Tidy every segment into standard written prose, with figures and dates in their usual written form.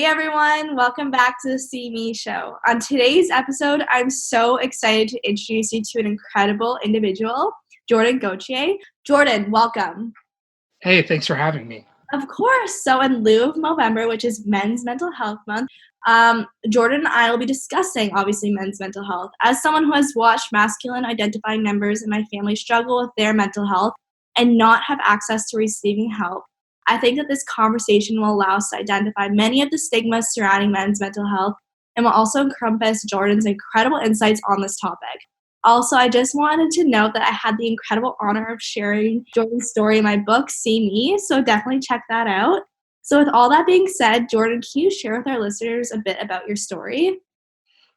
Hey everyone, welcome back to the See Me Show. On today's episode, I'm so excited to introduce you to an incredible individual, Jordan Gauthier. Jordan, welcome. Hey, thanks for having me. Of course. So in lieu of November, which is Men's Mental Health Month, Jordan and I will be discussing, obviously, men's mental health. As someone who has watched masculine identifying members in my family struggle with their mental health and not have access to receiving help, I think that this conversation will allow us to identify many of the stigmas surrounding men's mental health and will also encompass Jordan's incredible insights on this topic. Also, I just wanted to note that I had the incredible honor of sharing Jordan's story in my book, See Me, so definitely check that out. So with all that being said, Jordan, can you share with our listeners a bit about your story?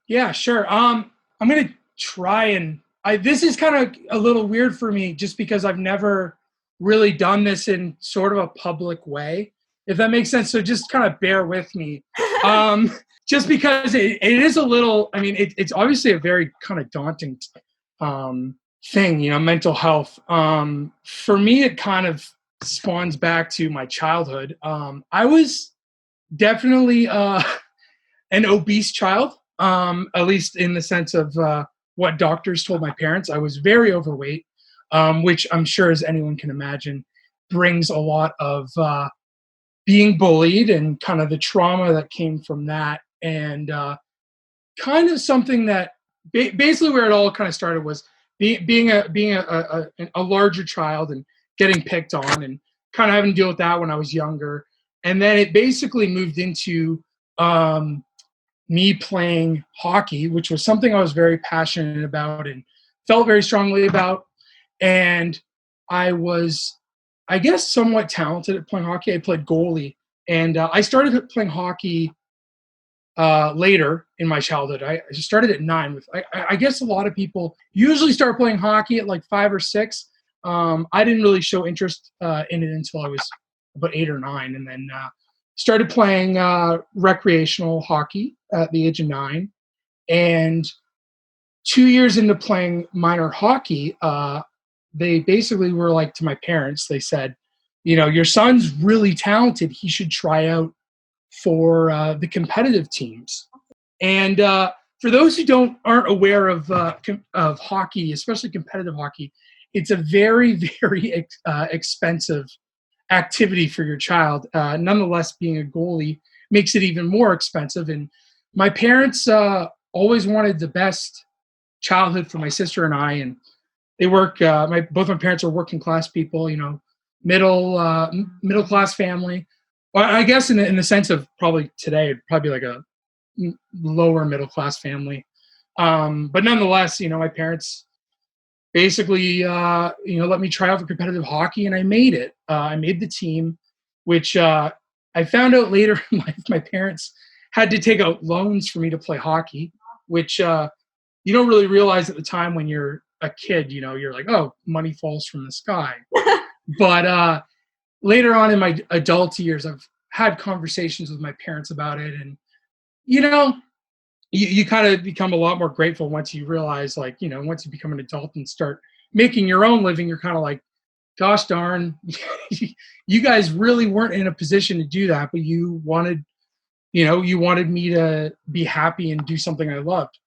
Yeah, sure. I'm gonna try and this is kind of a little weird for me just because I've never really done this in sort of a public way, if that makes sense. So just kind of bear with me. Just because it is a little, it's obviously a very kind of daunting thing, mental health. For me, it kind of spawns back to my childhood. I was definitely an obese child, at least in the sense of what doctors told my parents. I was very overweight, which I'm sure, as anyone can imagine, brings a lot of being bullied and kind of the trauma that came from that. And kind of something that basically where it all kind of started was being a larger child and getting picked on and kind of having to deal with that when I was younger. And then it basically moved into me playing hockey, which was something I was very passionate about and felt very strongly about. And I was, I guess, somewhat talented at playing hockey. I played goalie. And I started playing hockey later in my childhood. I started at 9. I guess a lot of people usually start playing hockey at like 5 or 6. I didn't really show interest in it until I was about 8 or 9, and then started playing recreational hockey at the age of 9. And 2 years into playing minor hockey, they basically were like to my parents, they said, your son's really talented. He should try out for the competitive teams. And for those who aren't aware of hockey, especially competitive hockey, it's a very, very expensive activity for your child. Nonetheless, being a goalie makes it even more expensive. And my parents always wanted the best childhood for my sister and I. And they work. Both my parents are working class people. Middle class family. Well, I guess in the sense of probably today, probably like a lower middle class family. But nonetheless, my parents basically, let me try out for competitive hockey, and I made it. I made the team, which I found out later in life. My parents had to take out loans for me to play hockey, which you don't really realize at the time when you're a kid. You're like, oh, money falls from the sky. But later on in my adult years, I've had conversations with my parents about it, and you kind of become a lot more grateful once you realize, like, once you become an adult and start making your own living, you're kind of like, gosh darn, you guys really weren't in a position to do that, but you wanted me to be happy and do something I loved.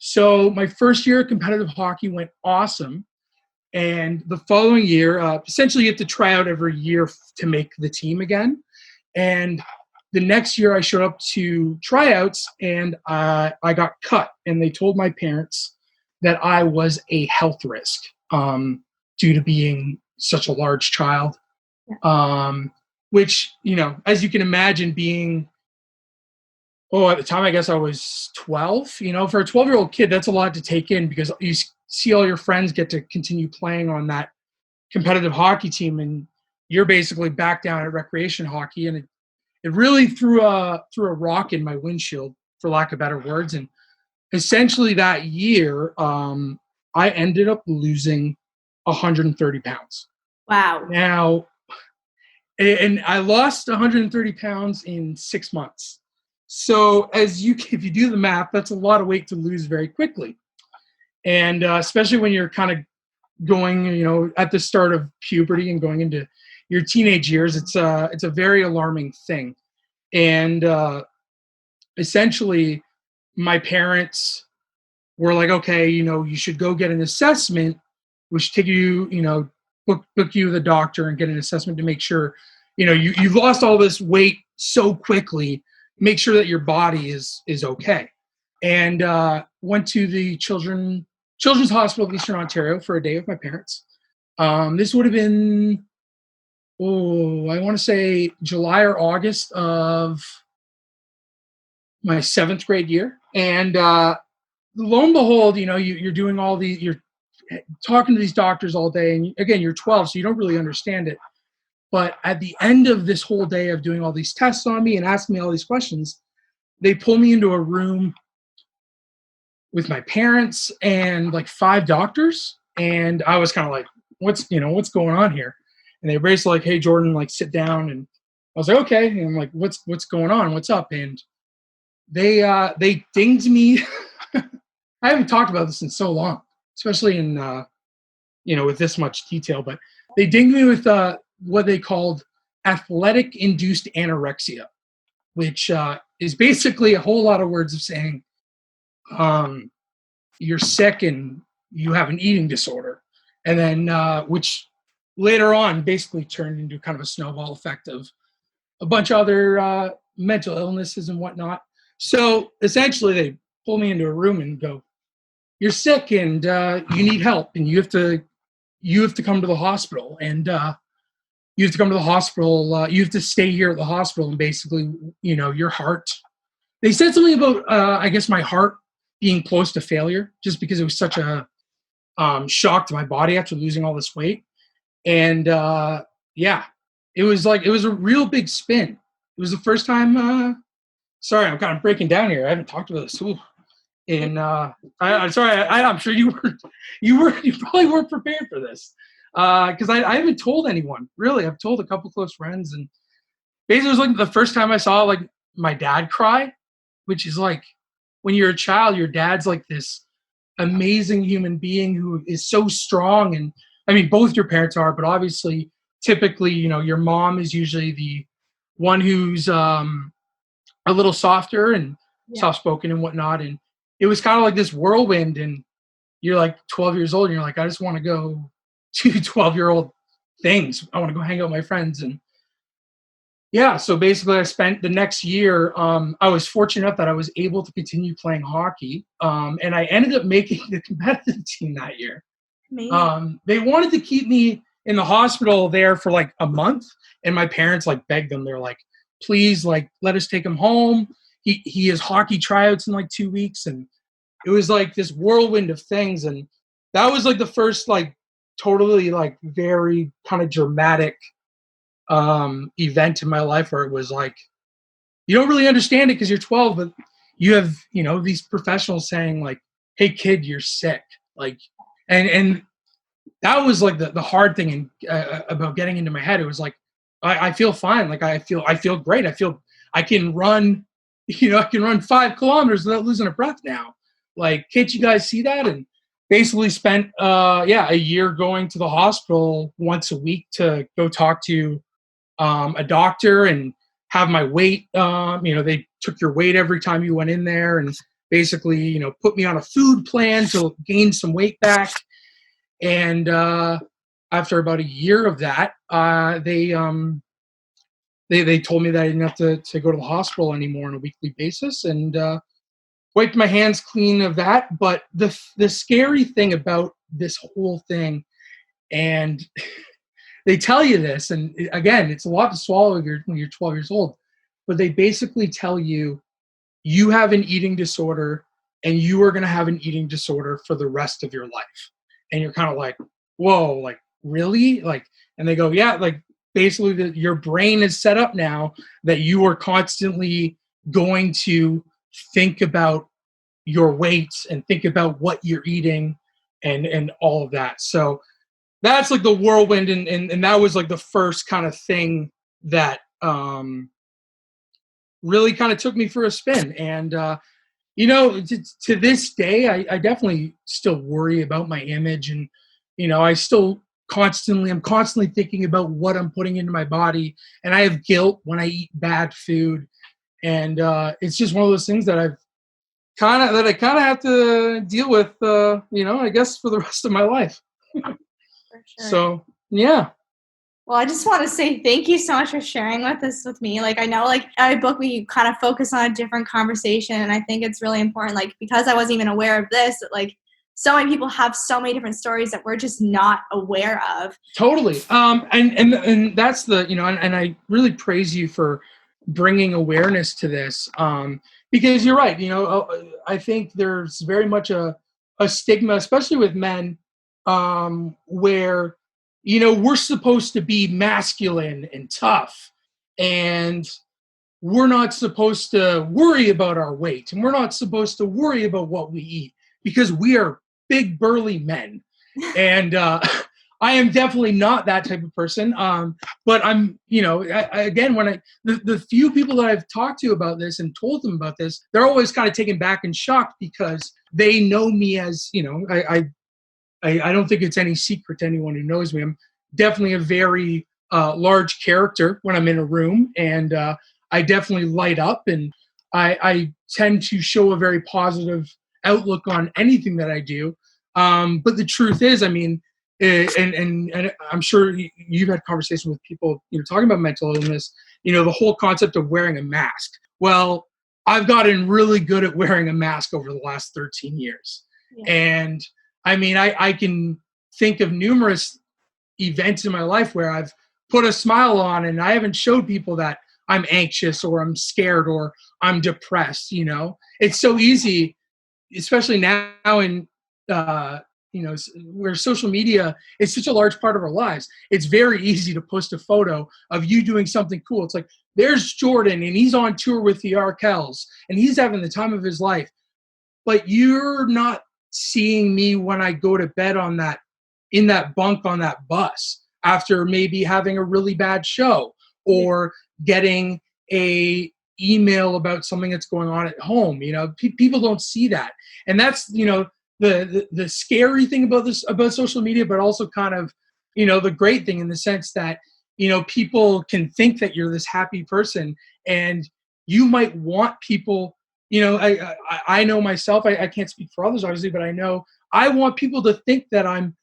So my first year of competitive hockey went awesome. And the following year, essentially you have to try out every year to make the team again. And the next year I showed up to tryouts, and I got cut. And they told my parents that I was a health risk due to being such a large child. Which, as you can imagine, being, at the time I guess I was 12. For a 12-year-old kid, that's a lot to take in, because you see all your friends get to continue playing on that competitive hockey team, and you're basically back down at recreation hockey. And it really threw a rock in my windshield, for lack of better words. And essentially that year, I ended up losing 130 pounds. Wow. Now, and I lost 130 pounds in 6 months. So if you do the math, that's a lot of weight to lose very quickly. And especially when you're kind of going, at the start of puberty and going into your teenage years, it's a very alarming thing. And essentially my parents were like, okay, you should go get an assessment. We should take you, book you to the doctor and get an assessment to make sure, you've lost all this weight so quickly. Make sure that your body is okay. And went to the Children's Hospital of Eastern Ontario for a day with my parents. This would have been, I want to say July or August of my seventh grade year. And lo and behold, you're doing all these, you're talking to these doctors all day. And again, you're 12, so you don't really understand it. But at the end of this whole day of doing all these tests on me and asking me all these questions, they pull me into a room with my parents and like 5 doctors. And I was kind of like, what's going on here? And they basically like, hey, Jordan, like sit down. And I was like, okay. And I'm like, what's going on? What's up? And they dinged me. I haven't talked about this in so long, especially in with this much detail. But they dinged me with what they called athletic induced anorexia, which is basically a whole lot of words of saying you're sick and you have an eating disorder, and then which later on basically turned into kind of a snowball effect of a bunch of other mental illnesses and whatnot. So essentially, they pull me into a room and go, "You're sick and you need help, and you have to come to the hospital, and you have to come to the hospital. You have to stay here at the hospital, and basically, your heart." They said something about, I guess, my heart being close to failure, just because it was such a shock to my body after losing all this weight. And yeah, it was a real big spin. It was the first time. Sorry, I'm kind of breaking down here. I haven't talked about this. Ooh. And I'm sorry. I'm sure you probably weren't prepared for this because I haven't told anyone really. I've told a couple close friends, and basically it was like the first time I saw like my dad cry, which is like when you're a child, your dad's like this amazing human being who is so strong. And I mean, both your parents are, but obviously, typically, your mom is usually the one who's a little softer and soft spoken and whatnot. And it was kind of like this whirlwind. And you're like 12 years old, and you're like, I just want to go to 12-year-old things. I want to go hang out with my friends. And yeah, so basically I spent the next year, I was fortunate enough that I was able to continue playing hockey. And I ended up making the competitive team that year. They wanted to keep me in the hospital there for like a month. And my parents like begged them. They're like, please, like, let us take him home. He has hockey tryouts in like 2 weeks. And it was like this whirlwind of things. And that was like the first like totally like very kind of dramatic event in my life where it was like, you don't really understand it because you're 12, but you have, these professionals saying like, hey kid, you're sick. Like, and that was like the hard thing about getting into my head. It was like, I feel fine. Like I feel great. I can run, I can run 5 kilometers without losing a breath now. Like, can't you guys see that? And basically spent, a year going to the hospital once a week to go talk to a doctor and have my weight. They took your weight every time you went in there and basically, put me on a food plan to gain some weight back. And after about a year of that, they told me that I didn't have to go to the hospital anymore on a weekly basis, and wiped my hands clean of that. But the scary thing about this whole thing, and they tell you this, and again, it's a lot to swallow when you're 12 years old, but they basically tell you you have an eating disorder and you are going to have an eating disorder for the rest of your life. And you're kind of like, whoa, like, really? Like, and they go, yeah, like, basically your brain is set up now that you are constantly going to think about your weight and think about what you're eating and all of that. So that's like the whirlwind. And that was like the first kind of thing that really kind of took me for a spin. And, to this day, I definitely still worry about my image. And, I'm constantly thinking about what I'm putting into my body. And I have guilt when I eat bad food. And it's just one of those things that I kind of have to deal with, I guess for the rest of my life. For sure. So yeah. Well, I just want to say thank you so much for sharing this with me. Like, I know, like, every book we kind of focus on a different conversation, and I think it's really important, like, because I wasn't even aware of this, that, like, so many people have so many different stories that we're just not aware of. Totally. And that's and I really praise you for bringing awareness to this. Because you're right. I think there's very much a stigma, especially with men, where, we're supposed to be masculine and tough, and we're not supposed to worry about our weight, and we're not supposed to worry about what we eat because we are big burly men. And I am definitely not that type of person. But I'm, again, the few people that I've talked to about this and told them about this, they're always kind of taken back and shocked because they know me as, I don't think it's any secret to anyone who knows me. I'm definitely a very large character when I'm in a room, and I definitely light up, and I tend to show a very positive outlook on anything that I do. But the truth is, I mean, and I'm sure you've had conversations with people, talking about mental illness, the whole concept of wearing a mask. Well, I've gotten really good at wearing a mask over the last 13 years. Yeah. And I mean, I can think of numerous events in my life where I've put a smile on and I haven't showed people that I'm anxious or I'm scared or I'm depressed. It's so easy, especially now in, where social media is such a large part of our lives. It's very easy to post a photo of you doing something cool. It's like, there's Jordan and he's on tour with the Arkells and he's having the time of his life. But you're not seeing me when I go to bed in that bunk on that bus after maybe having a really bad show or getting a email about something that's going on at home. People don't see that. And that's, the scary thing about social media, but also kind of, the great thing in the sense that, people can think that you're this happy person, and you might want people, I know myself, I can't speak for others obviously, but I know I want people to think that I'm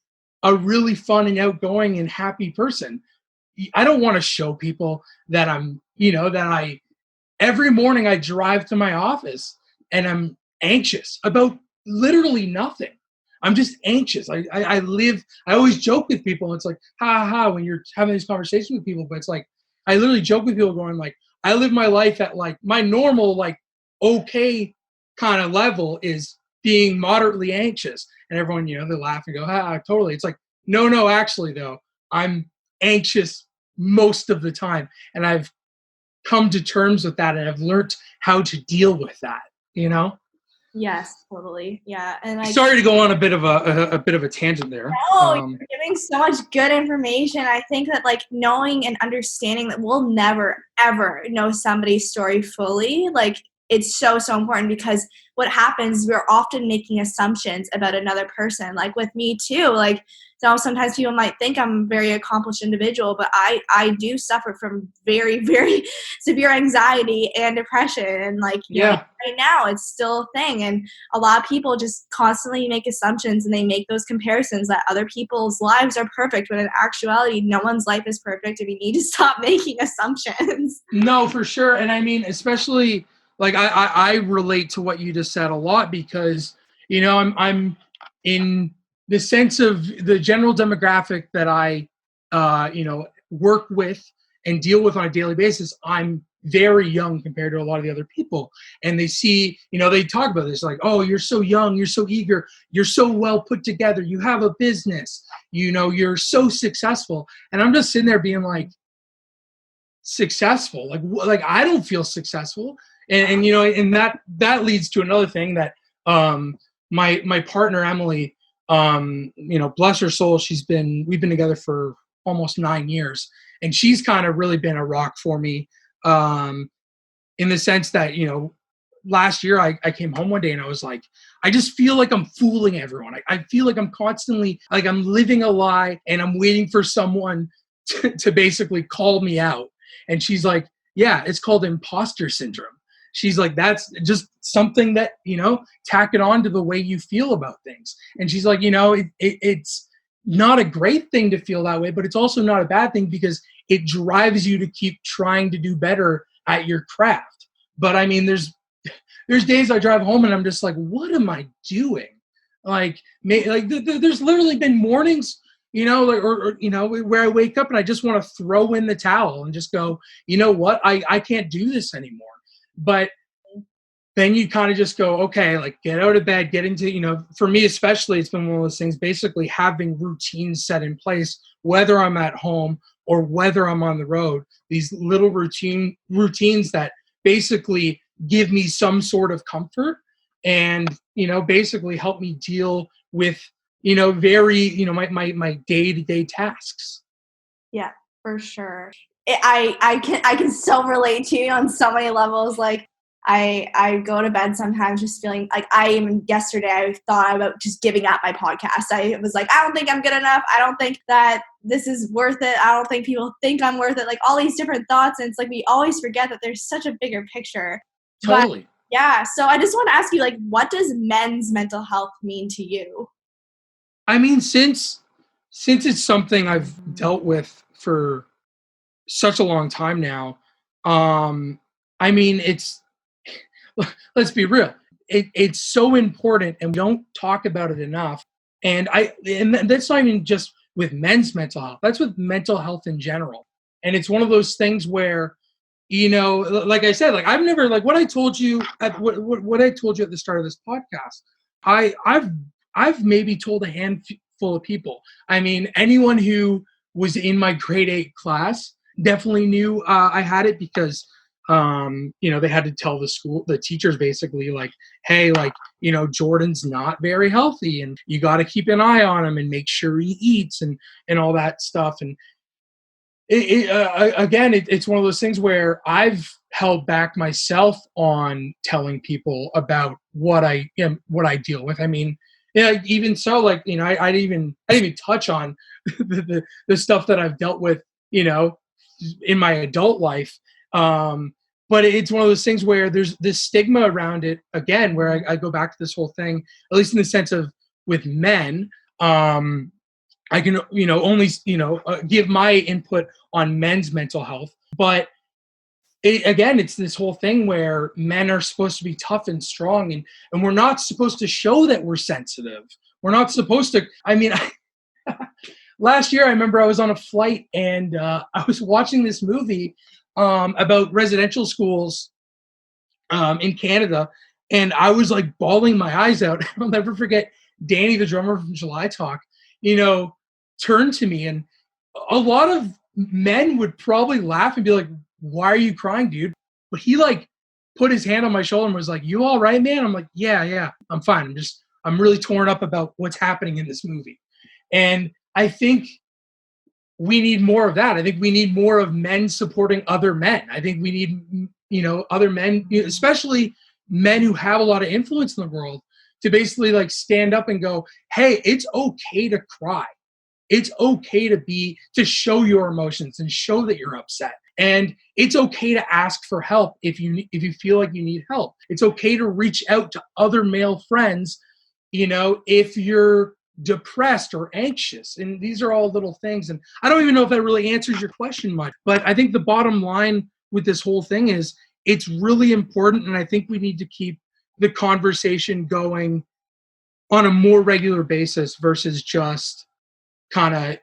a really fun and outgoing and happy person. I don't want to show people that I'm, every morning I drive to my office and I'm anxious about literally nothing. I'm just anxious. I always joke with people. It's like, ha ha, when you're having these conversations with people, but it's like, I literally joke with people going like, I live my life at like my normal, like, okay kind of level is being moderately anxious. And everyone, they laugh and go, totally. It's like, no, actually though, I'm anxious most of the time. And I've come to terms with that, and I've learned how to deal with that. Yes, totally. Yeah. And Sorry to go on a bit of a tangent there. No, you're giving so much good information. I think that, like, knowing and understanding that we'll never ever know somebody's story fully, like, it's so important, because what happens, we're often making assumptions about another person. Like with me too, like, sometimes people might think I'm a very accomplished individual, but I do suffer from very, very severe anxiety and depression. And like, right now it's still a thing. And a lot of people just constantly make assumptions, and they make those comparisons that other people's lives are perfect, when in actuality, no one's life is perfect, and we need to stop making assumptions. No, for sure. And I mean, especially, like, I relate to what you just said a lot, because, I'm in the sense of the general demographic that I, work with and deal with on a daily basis. I'm very young compared to a lot of the other people. And they see, they talk about this like, oh, you're so young, you're so eager, you're so well put together, you have a business, you're so successful. And I'm just sitting there being like, successful? Like I don't feel successful. And and that leads to another thing that my partner Emily, bless her soul, we've been together for almost 9 years, and she's kind of really been a rock for me, in the sense that, last year I came home one day and I was like, I just feel like I'm fooling everyone. I feel like I'm constantly, like, I'm living a lie, and I'm waiting for someone to basically call me out. And she's like, yeah, it's called imposter syndrome. she's like, that's just something that, tack it on to the way you feel about things. And she's like, it's not a great thing to feel that way, but it's also not a bad thing because it drives you to keep trying to do better at your craft. But I mean, there's days I drive home and I'm just like, what am I doing? Like, there's literally been mornings, where I wake up and I just want to throw in the towel and just go, you know what, I can't do this anymore. But then you kind of just go, okay, like get out of bed, get into, for me especially, it's been one of those things, basically having routines set in place, whether I'm at home or whether I'm on the road, these little routines that basically give me some sort of comfort and, basically help me deal with, my day-to-day tasks. Yeah, for sure. I can so relate to you on so many levels. Like I go to bed sometimes just feeling like yesterday I thought about just giving up my podcast. I was like, I don't think I'm good enough. I don't think that this is worth it. I don't think people think I'm worth it. Like all these different thoughts. And it's like we always forget that there's such a bigger picture. Totally. But, yeah. So I just want to ask you, like, what does men's mental health mean to you? I mean, since it's something I've dealt with for such a long time now, I mean, let's be real. It's so important and we don't talk about it enough. And that's not even just with men's mental health. That's with mental health in general. And it's one of those things where, like I said, like I've never, like what I told you at what I told you at the start of this podcast, I've maybe told a handful of people. I mean, anyone who was in my grade 8 class definitely knew I had it because they had to tell the teachers basically like, hey, like, Jordan's not very healthy and you got to keep an eye on him and make sure he eats and all that stuff. And it's one of those things where I've held back myself on telling people about what I deal with. I mean, yeah, even so, like, I didn't even touch on the stuff that I've dealt with, in my adult life. But it's one of those things where there's this stigma around it again, where I go back to this whole thing, at least in the sense of with men, I can, only, give my input on men's mental health. But it's this whole thing where men are supposed to be tough and strong, and we're not supposed to show that we're sensitive. We're not supposed to, I mean, last year I remember I was on a flight and I was watching this movie about residential schools in Canada, and I was like bawling my eyes out. I'll never forget Danny, the drummer from July Talk, turned to me, and a lot of men would probably laugh and be like, why are you crying, dude? But he like put his hand on my shoulder and was like, you all right, man? I'm like, yeah, I'm fine. I'm really torn up about what's happening in this movie. And I think we need more of that. I think we need more of men supporting other men. I think we need, other men, especially men who have a lot of influence in the world, to basically like stand up and go, hey, it's okay to cry. It's okay to show your emotions and show that you're upset. And it's okay to ask for help if you feel like you need help. It's okay to reach out to other male friends, if you're depressed or anxious. And these are all little things. And I don't even know if that really answers your question much. But I think the bottom line with this whole thing is it's really important. And I think we need to keep the conversation going on a more regular basis versus just kind of,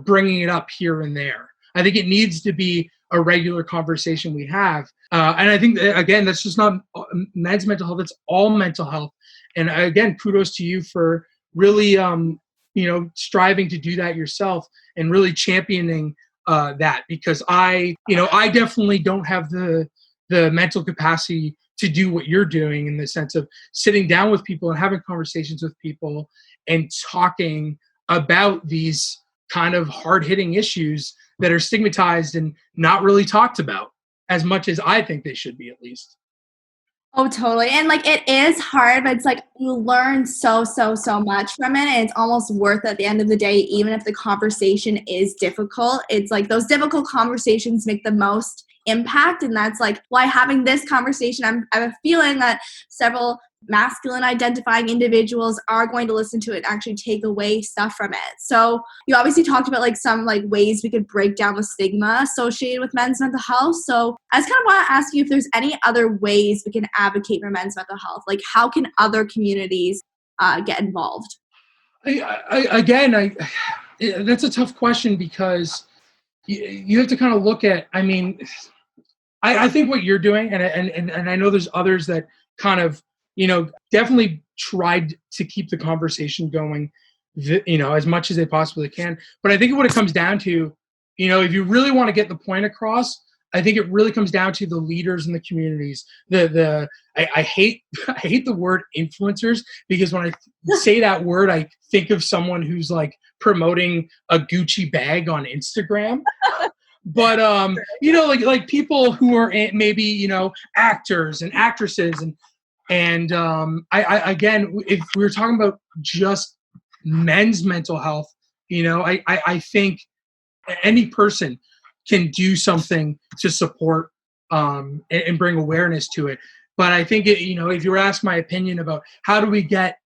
bringing it up here and there. I think it needs to be a regular conversation we have. And I think, again, that's just not men's mental health. It's all mental health. And again, kudos to you for really, striving to do that yourself and really championing that, because I definitely don't have the mental capacity to do what you're doing, in the sense of sitting down with people and having conversations with people and talking about these kind of hard-hitting issues that are stigmatized and not really talked about as much as I think they should be, at least. Oh, totally. And like, it is hard, but it's like you learn so much from it. And it's almost worth it at the end of the day, even if the conversation is difficult. It's like those difficult conversations make the most impact. And that's like why having this conversation, I have a feeling that several masculine identifying individuals are going to listen to it and actually take away stuff from it. So you obviously talked about like some like ways we could break down the stigma associated with men's mental health. So I just kind of want to ask you if there's any other ways we can advocate for men's mental health. Like how can other communities get involved? That's a tough question because you have to kind of look at, I mean, I think what you're doing, and I know there's others that kind of, definitely tried to keep the conversation going, as much as they possibly can. But I think what it comes down to, if you really want to get the point across, I think it really comes down to the leaders in the communities. I hate I hate the word influencers, because when I say that word, I think of someone who's like promoting a Gucci bag on Instagram. But like people who are maybe actors and actresses, and I again, if we were talking about just men's mental health, I think any person can do something to support and bring awareness to it. But I think if you were asked my opinion about how do we get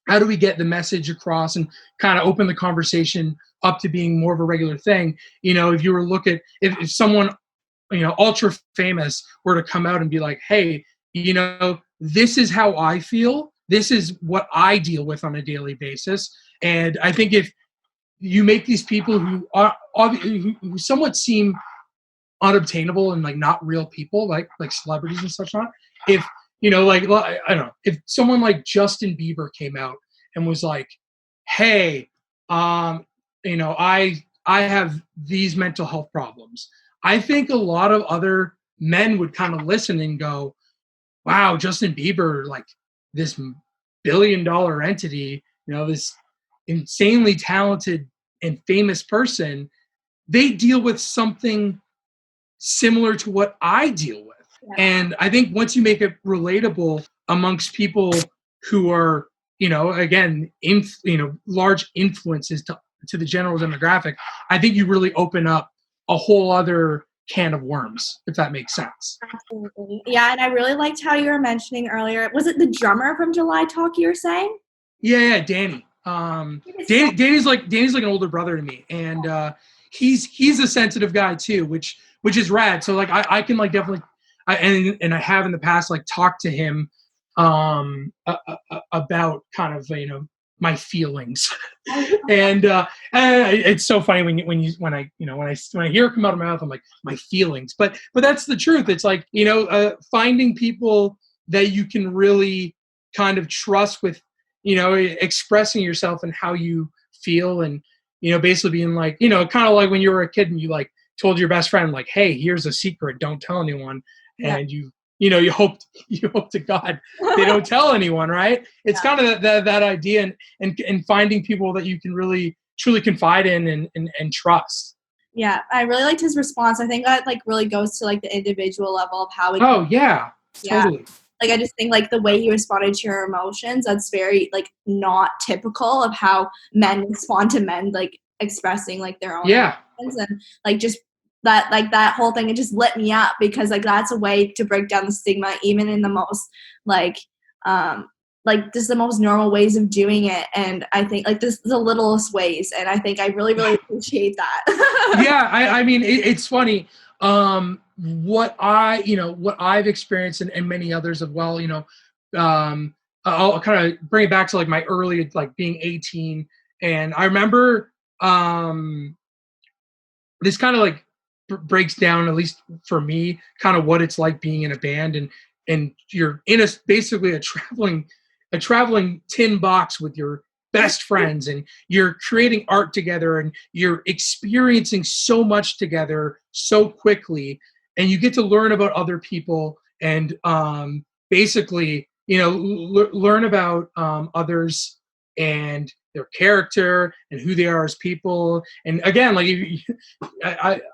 the message across and kind of open the conversation up to being more of a regular thing, if you were if someone ultra famous were to come out and be like, hey, this is how I feel, this is what I deal with on a daily basis. And I think if you make these people who are who somewhat seem unobtainable and like not real people, like celebrities and such, not if like I don't know, if someone like Justin Bieber came out and was like, hey, I have these mental health problems, I think a lot of other men would kind of listen and go, wow, Justin Bieber, like this billion-dollar entity, this insanely talented and famous person, they deal with something similar to what I deal with. Yeah. And I think once you make it relatable amongst people who are, again, large influences to the general demographic, I think you really open up a whole other can of worms, if that makes sense. Absolutely. Yeah, and I really liked how you were mentioning earlier. Was it the drummer from July Talk you were saying? Yeah, Danny. Danny's like an older brother to me, and he's a sensitive guy too, which is rad. So like I can like definitely, and I have in the past like talked to him about kind of my feelings, and it's so funny when I hear it come out of my mouth, I'm like, my feelings, but that's the truth. It's like finding people that you can really kind of trust with expressing yourself and how you feel, and basically being like kind of like when you were a kid and you like told your best friend like, hey, here's a secret, don't tell anyone. Yeah. And you hope to God they don't tell anyone, right? It's kind of that idea, and finding people that you can really truly confide in and trust. Yeah, I really liked his response. I think that like really goes to like the individual level of how we totally. Like, I just think, like, the way you responded to your emotions, that's very, like, not typical of how men respond to men, like, expressing, like, their own emotions. And, like, just that whole thing, it just lit me up because, like, that's a way to break down the stigma even in the most, like, just the most normal ways of doing it. And I think, like, this is the littlest ways. And I think I really, really appreciate that. Yeah, I mean, it's funny. What I've experienced, and many others as well, I'll kind of bring it back to like my early, like being 18. And I remember this kind of like breaks down, at least for me, kind of what it's like being in a band, and you're in basically a traveling tin box with your best friends, and you're creating art together, and you're experiencing so much together so quickly, and you get to learn about other people, and basically learn about others and their character and who they are as people. And again, like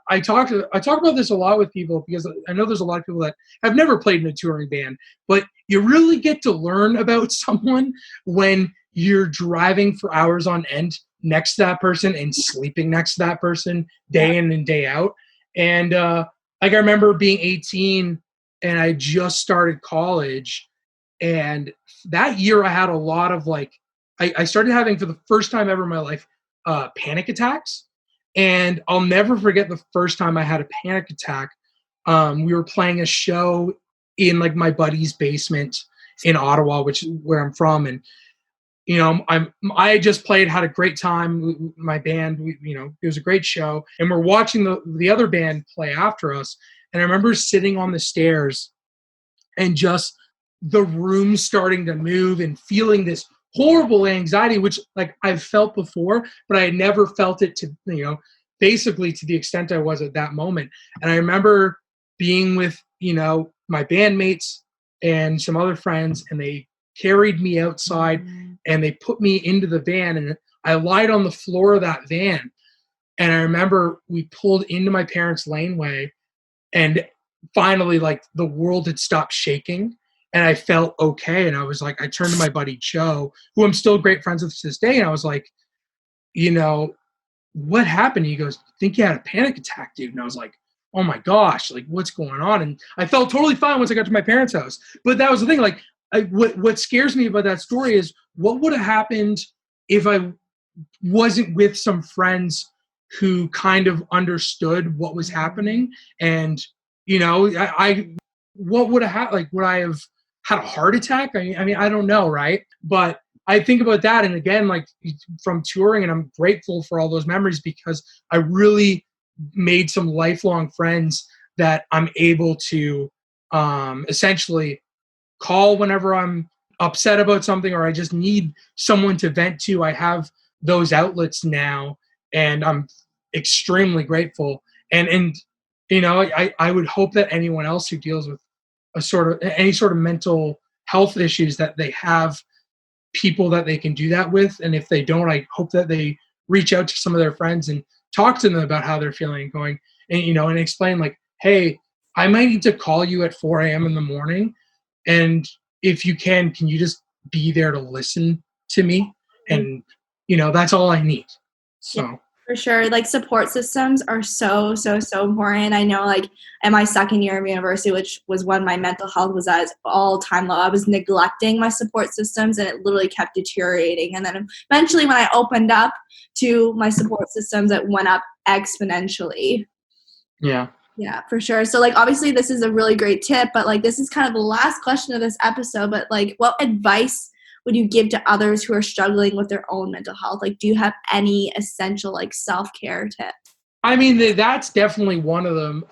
I talk about this a lot with people, because I know there's a lot of people that have never played in a touring band, but you really get to learn about someone when you're driving for hours on end next to that person and sleeping next to that person day in and day out. And like I remember being 18 and I just started college, and that year I had a lot of like I started having for the first time ever in my life panic attacks. And I'll never forget the first time I had a panic attack. We were playing a show in like my buddy's basement in Ottawa, which is where I'm from, and I had just played, had a great time. My band, it was a great show, and we're watching the other band play after us. And I remember sitting on the stairs and just the room starting to move and feeling this horrible anxiety, which like I've felt before, but I had never felt it to, basically to the extent I was at that moment. And I remember being with, my bandmates and some other friends, and they carried me outside and they put me into the van, and I lied on the floor of that van. And I remember we pulled into my parents' laneway, and finally, like, the world had stopped shaking and I felt okay. And I was like, I turned to my buddy Joe, who I'm still great friends with to this day, and I was like, what happened? He goes, I think you had a panic attack, dude. And I was like, oh my gosh, like, what's going on? And I felt totally fine once I got to my parents' house. But that was the thing. Like, what scares me about that story is what would have happened if I wasn't with some friends who kind of understood what was happening. And, I what would have happened? Like, would I have had a heart attack? I mean, I don't know, right? But I think about that, and again, like, from touring, and I'm grateful for all those memories because I really made some lifelong friends that I'm able to essentially call whenever I'm upset about something or I just need someone to vent to. I have those outlets now, and I'm extremely grateful. And I would hope that anyone else who deals with any sort of mental health issues, that they have people that they can do that with. And if they don't, I hope that they reach out to some of their friends and talk to them about how they're feeling and going, and explain, like, hey, I might need to call you at 4 a.m. in the morning. And if you can you just be there to listen to me? And, that's all I need. So. Yeah, for sure. Like, support systems are so, so, so important. I know, like, in my second year of university, which was when my mental health was at its all-time low, I was neglecting my support systems, and it literally kept deteriorating. And then eventually when I opened up to my support systems, it went up exponentially. Yeah. Yeah, for sure. So, like, obviously this is a really great tip, but like, this is kind of the last question of this episode, but like, what advice would you give to others who are struggling with their own mental health? Like, do you have any essential, like, self-care tips? I mean, that's definitely one of them.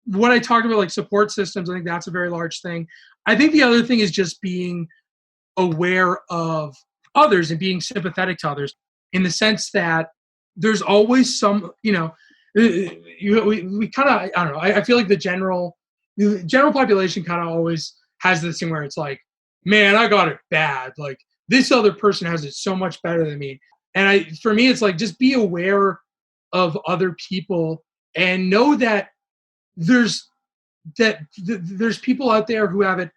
When I talked about like support systems, I think that's a very large thing. I think the other thing is just being aware of others and being sympathetic to others, in the sense that there's always some, we kind of, I don't know, I feel like the general population kind of always has this thing where it's like, man, I got it bad. Like, this other person has it so much better than me. And for me, it's like, just be aware of other people and know that there's there's people out there who have it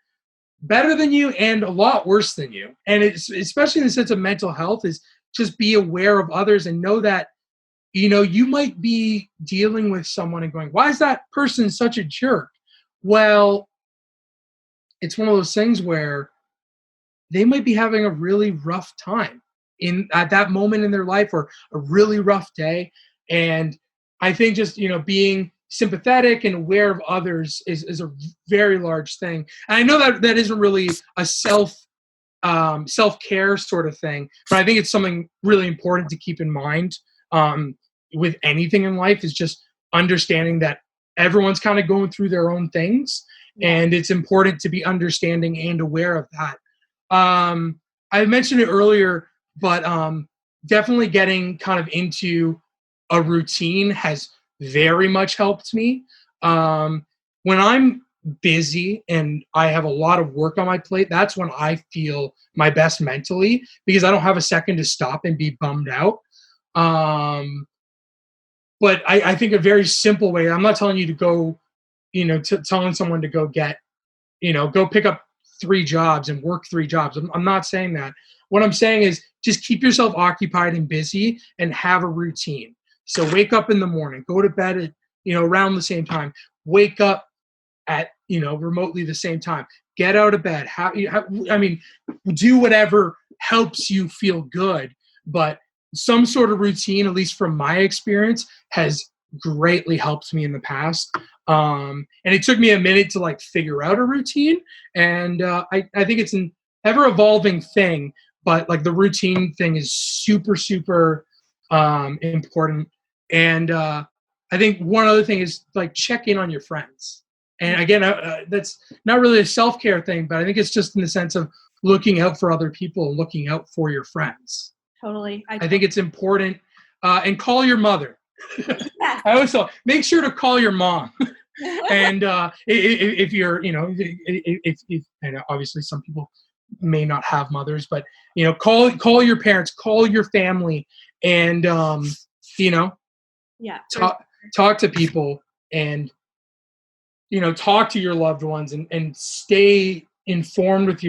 better than you and a lot worse than you. And it's especially in the sense of mental health, is just be aware of others and know that, you might be dealing with someone and going, why is that person such a jerk? Well, it's one of those things where they might be having a really rough time at that moment in their life, or a really rough day. And I think just, being sympathetic and aware of others is a very large thing. And I know that isn't really a self-care sort of thing, but I think it's something really important to keep in mind with anything in life, is just understanding that everyone's kind of going through their own things, and it's important to be understanding and aware of that. I mentioned it earlier, but definitely getting kind of into a routine has very much helped me. When I'm busy and I have a lot of work on my plate, that's when I feel my best mentally, because I don't have a second to stop and be bummed out. But I think a very simple way, I'm not telling you to go, telling someone to go get, go pick up 3 jobs and work 3 jobs. I'm not saying that. What I'm saying is just keep yourself occupied and busy and have a routine. So wake up in the morning, go to bed at, around the same time, wake up at, remotely the same time. Get out of bed. Do whatever helps you feel good. But some sort of routine, at least from my experience, has greatly helped me in the past. And it took me a minute to like figure out a routine. And I think it's an ever evolving thing, but like the routine thing is super, super important. And I think one other thing is like check in on your friends. And again, that's not really a self-care thing, but I think it's just in the sense of looking out for other people and looking out for your friends. Totally. I think it's important. And call your mother. Yeah. I always thought, make sure to call your mom. And if you're, if and obviously some people may not have mothers, but call your parents, call your family, and Yeah. talk to people, and talk to your loved ones, and stay informed with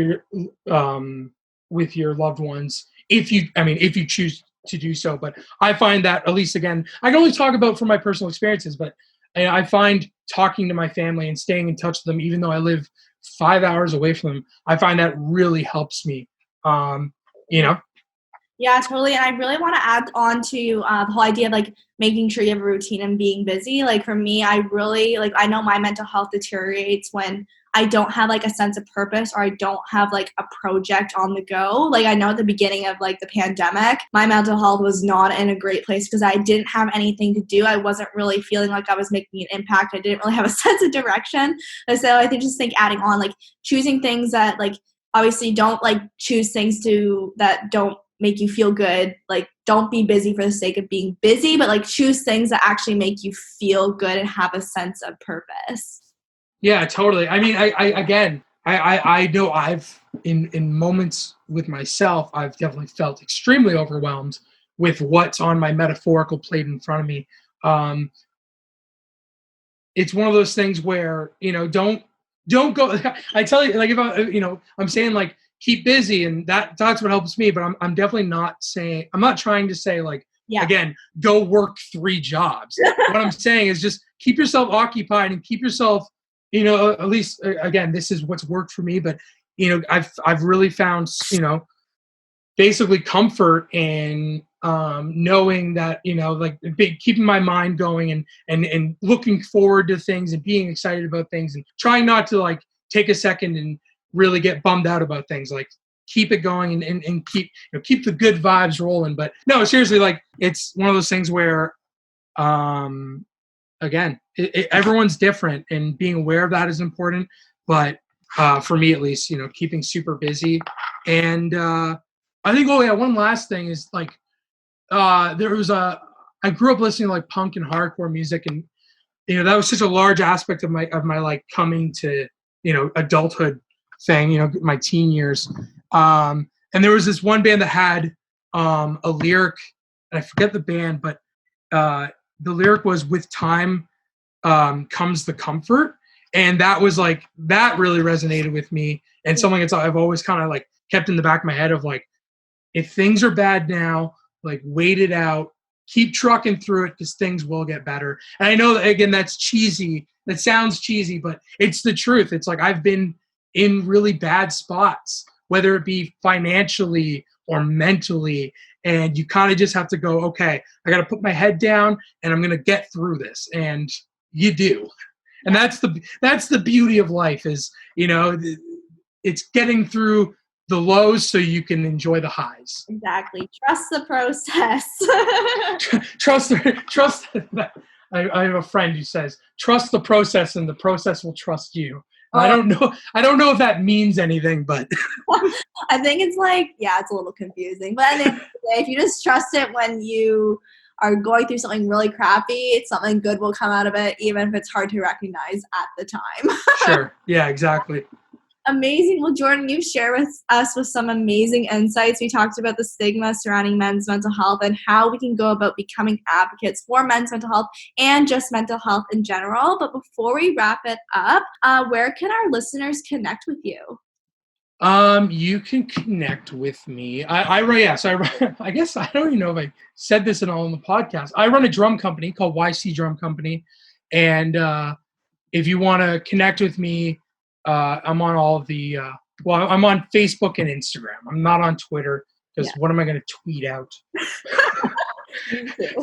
your loved ones if you choose to do so. But I find that, at least, again, I can only talk about from my personal experiences, but I find talking to my family and staying in touch with them, even though I live 5 hours away from them, I find that really helps me. Yeah, totally. And I really want to add on to the whole idea of like making sure you have a routine and being busy. Like for me, I really I know my mental health deteriorates when I don't have like a sense of purpose, or I don't have like a project on the go. Like I know at the beginning of like the pandemic, my mental health was not in a great place because I didn't have anything to do. I wasn't really feeling like I was making an impact. I didn't really have a sense of direction. And so I think adding on like choosing things that like obviously don't like choose things that don't make you feel good. Like don't be busy for the sake of being busy, but like choose things that actually make you feel good and have a sense of purpose. Yeah, totally. I mean, I know I've in moments with myself, I've definitely felt extremely overwhelmed with what's on my metaphorical plate in front of me. It's one of those things where don't go. I tell you, like if I'm saying like keep busy, and that's what helps me. But I'm definitely not saying, I'm not trying to say like, Yeah. again, go work 3 jobs. What I'm saying is just keep yourself occupied and keep yourself, at least, again, this is what's worked for me. But I've really found basically comfort in knowing that keeping my mind going, and looking forward to things and being excited about things, and trying not to like take a second and really get bummed out about things. Like keep it going, and keep the good vibes rolling. But no, seriously, like it's one of those things where again, everyone's different, and being aware of that is important. But for me, at least, keeping super busy. And I think, oh yeah, one last thing is like, I grew up listening to like punk and hardcore music, and that was such a large aspect of my like coming to adulthood thing, my teen years. And there was this one band that had a lyric, and I forget the band, but the lyric was, "With time comes the comfort," and that was like, that really resonated with me, and something that's I've always kind of like kept in the back of my head of like, if things are bad now, like wait it out, keep trucking through it, because things will get better. And I know that, again, that's cheesy. That sounds cheesy, but it's the truth. It's like I've been in really bad spots, whether it be financially or mentally, and you kind of just have to go, okay, I got to put my head down, and I'm going to get through this. And you do. And that's the beauty of life is, it's getting through the lows so you can enjoy the highs. Exactly. Trust the process. Trust. I have a friend who says, trust the process and the process will trust you. I don't know if that means anything, but I think it's like, it's a little confusing. But at the end of the day, if you just trust it when you are going through something really crappy, something good will come out of it, even if it's hard to recognize at the time. Sure. Yeah, exactly. Amazing. Well, Jordan, you've shared with us with some amazing insights. We talked about the stigma surrounding men's mental health and how we can go about becoming advocates for men's mental health and just mental health in general. But before we wrap it up, where can our listeners connect with you? You can connect with me. I guess I don't even know if I said this in the podcast. I run a drum company called YC Drum Company, and if you want to connect with me, I'm on all of the, I'm on Facebook and Instagram. I'm not on Twitter because what am I going to tweet out?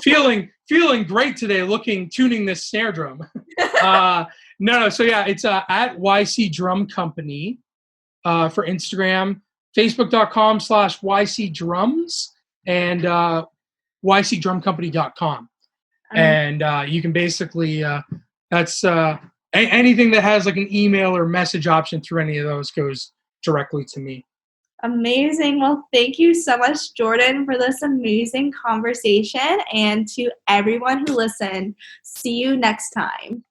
feeling great today, tuning this snare drum. No. So yeah, it's at YC Drum Company for Instagram, Facebook.com/YC Drums, and YCDrumCompany.com. And you can basically that's anything that has like an email or message option through any of those goes directly to me. Amazing. Well, thank you so much, Jordan, for this amazing conversation. And to everyone who listened, see you next time.